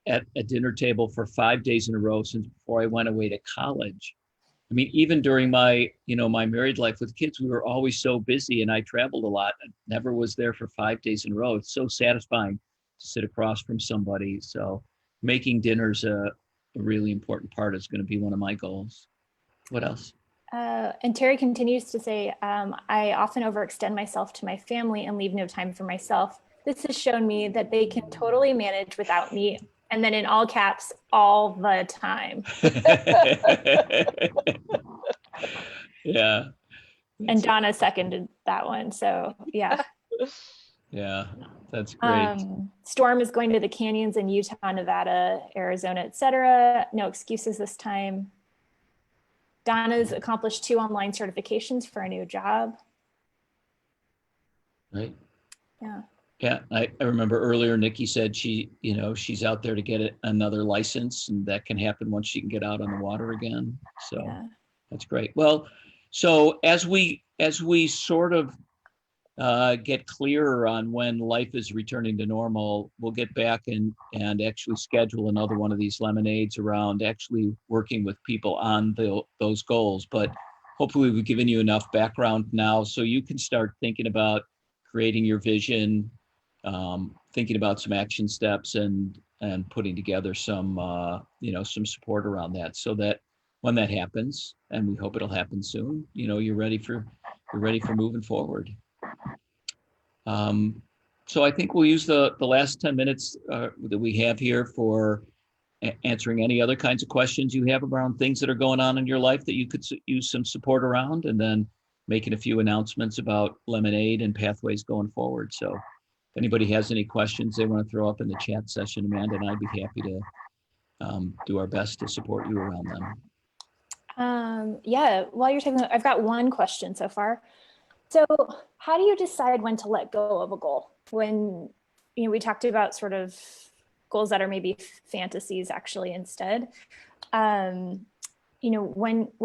at a dinner table for 5 days in a row since before I went away to college. I mean, even during my married life with kids, we were always so busy and I traveled a lot. I never was there for 5 days in a row. It's so satisfying to sit across from somebody. So making dinner's a really important part. Is going to be one of my goals. What else? And Terry continues to say, I often overextend myself to my family and leave no time for myself. This has shown me that they can totally manage without me. And then in all caps, all the time. Yeah. And Donna seconded that one. So yeah. Yeah, that's great. Storm is going to the canyons in Utah, Nevada, Arizona, etc. No excuses this time. Donna's accomplished 2 online certifications for a new job. Right. Yeah. Yeah, I remember earlier Nikki said she's out there to get another license, and that can happen once she can get out on the water again. So Yeah. that's great. Well, so as we sort of get clearer on when life is returning to normal, we'll get back and actually schedule another one of these lemonades around actually working with people on those goals. But hopefully we've given you enough background now so you can start thinking about creating your vision, thinking about some action steps and putting together some some support around that, so that when that happens, and we hope it'll happen soon, you're ready for moving forward. So I think we'll use the last 10 minutes that we have here for answering any other kinds of questions you have around things that are going on in your life that you could use some support around, and then making a few announcements about Lemonade and pathways going forward. So if anybody has any questions they want to throw up in the chat session, Amanda and I'd be happy to do our best to support you around them. Yeah, while you're talking, I've got one question so far. So how do you decide when to let go of a goal? When, we talked about sort of goals that are maybe fantasies actually instead. What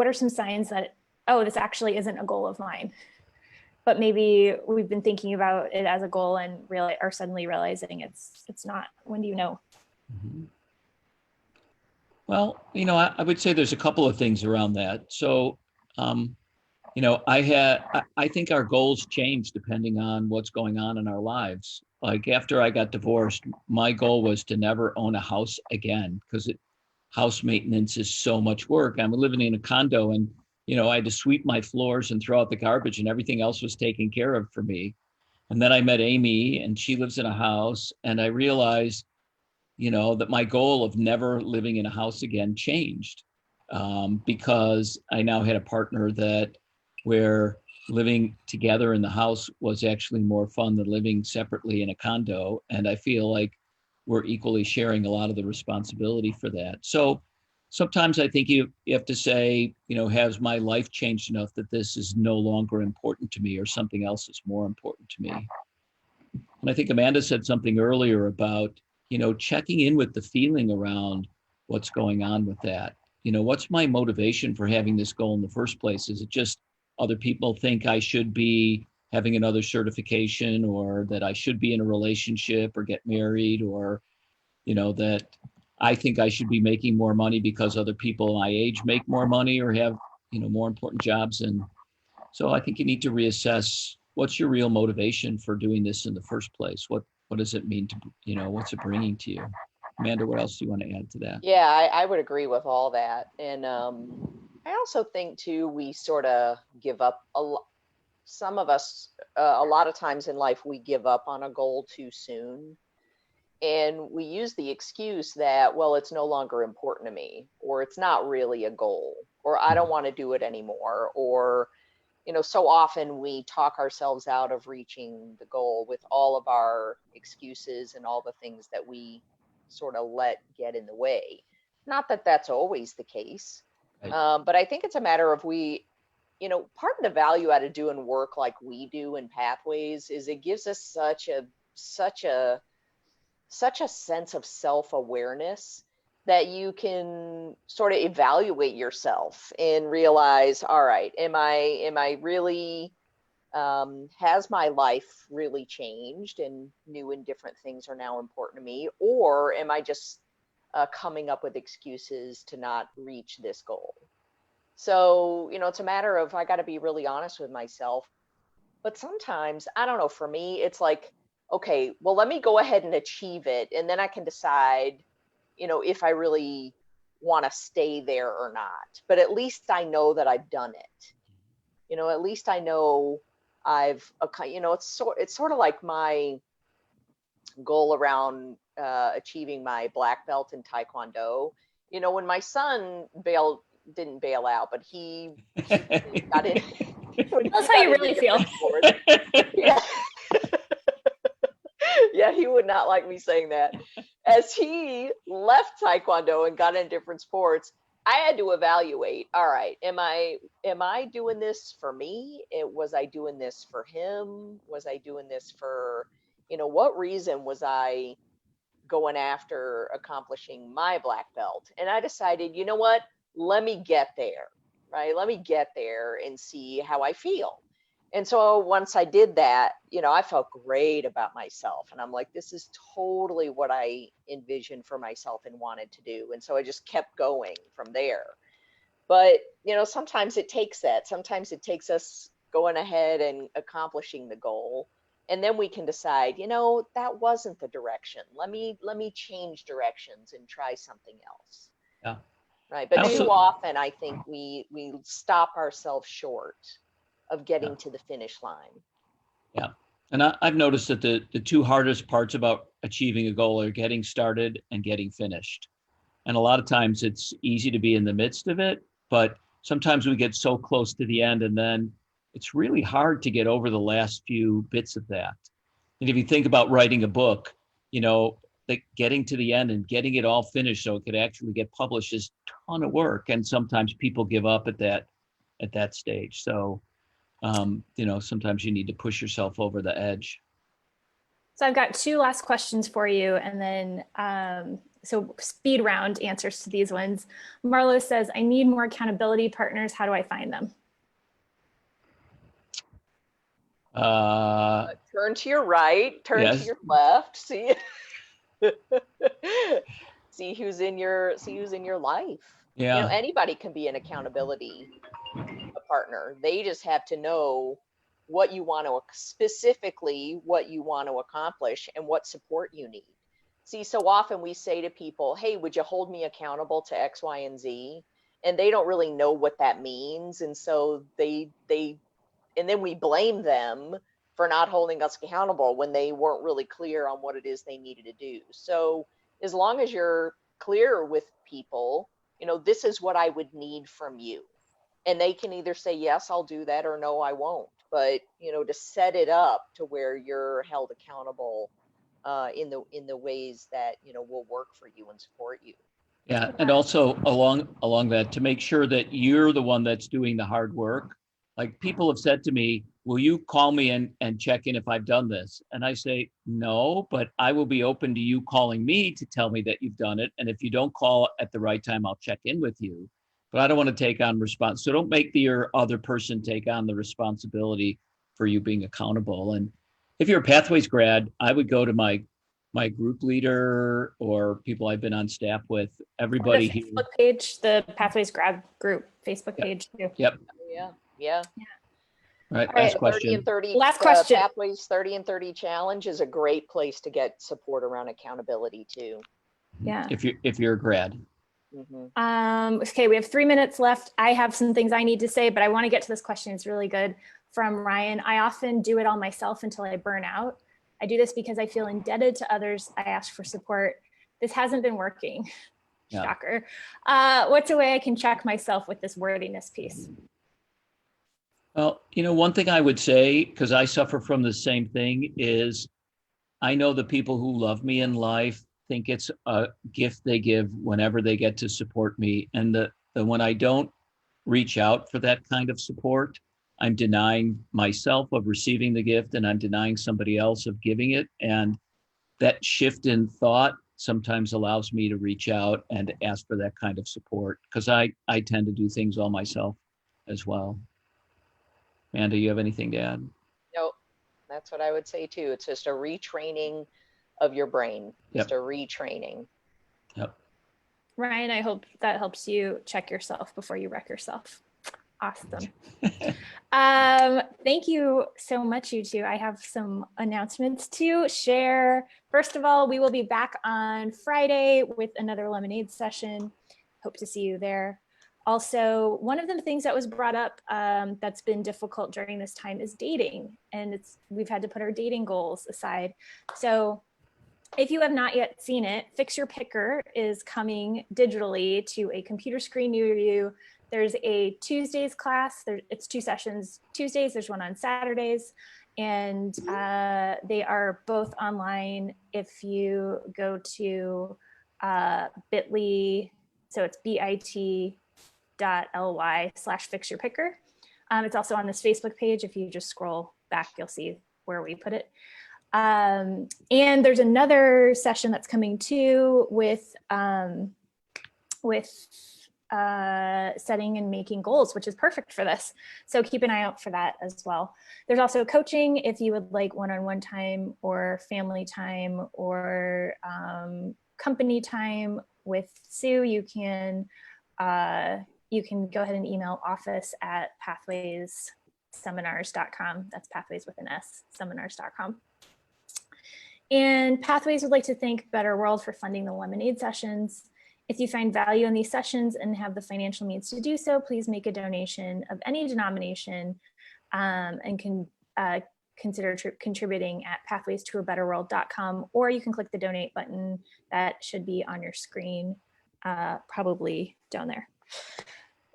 are some signs that, oh, this actually isn't a goal of mine, but maybe we've been thinking about it as a goal and really are suddenly realizing it's not. When do you know? Mm-hmm. Well, I would say there's a couple of things around that. So, I think our goals change depending on what's going on in our lives. Like after I got divorced, my goal was to never own a house again, because house maintenance is so much work. I'm living in a condo, and I had to sweep my floors and throw out the garbage, and everything else was taken care of for me. And then I met Amy, and she lives in a house, and I realized that my goal of never living in a house again changed, because I now had a partner where living together in the house was actually more fun than living separately in a condo. And I feel like we're equally sharing a lot of the responsibility for that. So sometimes I think you have to say, has my life changed enough that this is no longer important to me, or something else is more important to me? And I think Amanda said something earlier about, checking in with the feeling around what's going on with that. What's my motivation for having this goal in the first place? Is it just other people think I should be having another certification, or that I should be in a relationship or get married, or, that I think I should be making more money because other people my age make more money or have, more important jobs? And so I think you need to reassess, what's your real motivation for doing this in the first place? What does it mean to, what's it bringing to you? Amanda, what else do you want to add to that? Yeah, I would agree with all that. And I also think too, we sort of give up some of us, a lot of times in life, we give up on a goal too soon. And we use the excuse that, well, it's no longer important to me, or it's not really a goal, or I don't want to do it anymore, or so often we talk ourselves out of reaching the goal with all of our excuses and all the things that we sort of let get in the way. Not that that's always the case, Right. but I think it's a matter of part of the value out of doing work like we do in Pathways is it gives us such a sense of self-awareness that you can sort of evaluate yourself and realize, all right, am I really, has my life really changed and new and different things are now important to me? Or am I just coming up with excuses to not reach this goal? So, it's a matter of, I got to be really honest with myself. But sometimes, I don't know, for me, it's like, okay, well, let me go ahead and achieve it. And then I can decide, if I really want to stay there or not. But at least I know that I've done it. At least I know it's sort of like my goal around achieving my black belt in Taekwondo. When my son didn't bail out, but he got in. That's how you really feel. Yeah. Yeah, he would not like me saying that. As he left Taekwondo and got into different sports, I had to evaluate, all right, am I doing this for me? Was I doing this for him? Was I doing this for, what reason was I going after accomplishing my black belt? And I decided, you know what? Let me get there, right? Let me get there and see how I feel. And so once I did that, I felt great about myself. And I'm like, this is totally what I envisioned for myself and wanted to do. And so I just kept going from there. But, sometimes it takes that. Sometimes it takes us going ahead and accomplishing the goal. And then we can decide, that wasn't the direction. Let me change directions and try something else. Yeah. Right. But too often, I think we stop ourselves short of getting to the finish line. Yeah. And I've noticed that the two hardest parts about achieving a goal are getting started and getting finished. And a lot of times it's easy to be in the midst of it, but sometimes we get so close to the end and then it's really hard to get over the last few bits of that. And if you think about writing a book, like getting to the end and getting it all finished so it could actually get published is a ton of work. And sometimes people give up at that stage. So sometimes you need to push yourself over the edge. So I've got two last questions for you, and then so speed round answers to these ones. Marlo says, I need more accountability partners. How do I find them? Turn to your right, turn yes. to your left, see see who's in your life. Yeah. Anybody can be an accountability partner. They just have to know specifically what you want to accomplish and what support you need. See, so often we say to people, hey, would you hold me accountable to X, Y, and Z? And they don't really know what that means. And so and then we blame them for not holding us accountable when they weren't really clear on what it is they needed to do. So as long as you're clear with people, this is what I would need from you. And they can either say, yes, I'll do that, or no, I won't. But, to set it up to where you're held accountable in the ways that, will work for you and support you. Yeah. And also along that, to make sure that you're the one that's doing the hard work. Like people have said to me, will you call me and check in if I've done this? And I say, no, but I will be open to you calling me to tell me that you've done it. And if you don't call at the right time, I'll check in with you. But I don't want to take on response. So don't make your other person take on the responsibility for you being accountable. And if you're a Pathways grad, I would go to my group leader or people I've been on staff with, everybody the here. Facebook page, the Pathways grad group Facebook page too. Yep. Yeah. All right, last question. 30 and 30, last question. Pathways 30 and 30 challenge is a great place to get support around accountability too. Yeah. If you're a grad. Mm-hmm. Okay, we have 3 minutes left. I have some things I need to say, but I want to get to this question. It's really good from Ryan. I often do it all myself until I burn out. I do this because I feel indebted to others. I ask for support. This hasn't been working. Yeah. Shocker. What's a way I can check myself with this worthiness piece? Well, one thing I would say, because I suffer from the same thing, is I know the people who love me in life think it's a gift they give whenever they get to support me. And the when I don't reach out for that kind of support, I'm denying myself of receiving the gift and I'm denying somebody else of giving it. And that shift in thought sometimes allows me to reach out and ask for that kind of support, because I tend to do things all myself as well. Amanda, you have anything to add? Nope. That's what I would say too. It's just a retraining of your brain, just Yep. a retraining. Yep. Ryan, I hope that helps you check yourself before you wreck yourself. Awesome. Thank you so much, you two. I have some announcements to share. First of all, we will be back on Friday with another lemonade session. Hope to see you there. Also, one of the things that was brought up that's been difficult during this time is dating, and we've had to put our dating goals aside. So if you have not yet seen it, Fix Your Picker is coming digitally to a computer screen near you. There's a Tuesdays class. It's 2 sessions Tuesdays. There's one on Saturdays. And they are both online. If you go to bit.ly, so it's bit.ly/fixyourpicker. It's also on this Facebook page. If you just scroll back, you'll see where we put it. And there's another session that's coming too with setting and making goals, which is perfect for this. So keep an eye out for that as well. There's also coaching if you would like one-on-one time or family time or company time with Sue. You can go ahead and email office@pathwaysseminars.com. That's pathways with an S, seminars.com. And Pathways would like to thank Better World for funding the lemonade sessions. If you find value in these sessions and have the financial means to do so, please make a donation of any denomination and can consider contributing at pathwaystoabetterworld.com, or you can click the donate button that should be on your screen, probably down there.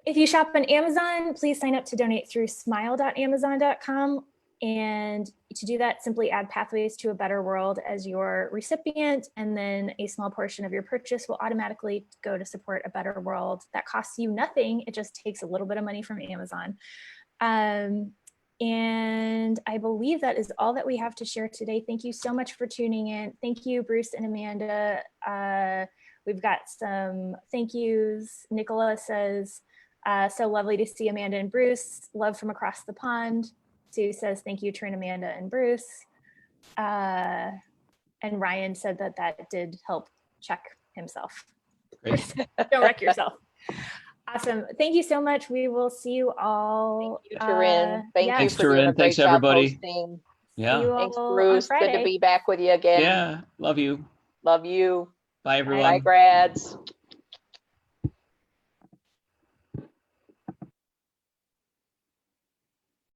If you shop on Amazon, please sign up to donate through smile.amazon.com. And to do that, simply add Pathways to a Better World as your recipient, and then a small portion of your purchase will automatically go to support a better world. That costs you nothing. It just takes a little bit of money from Amazon. And I believe that is all that we have to share today. Thank you so much for tuning in. Thank you, Bruce and Amanda. We've got some thank yous. Nicola says, so lovely to see Amanda and Bruce. Love from across the pond. Sue says, thank you, Trin, Amanda, and Bruce. And Ryan said that did help check himself. Great. Don't wreck yourself. Awesome. Thank you so much. We will see you all. Thank you, Corinne. Thank you Thanks, for doing Corinne. a great Thanks, job everybody. hosting. See you Thanks, all on Bruce. Good to Friday. be back with you again. Yeah. Love you. Love you. Bye, everyone. Bye, grads.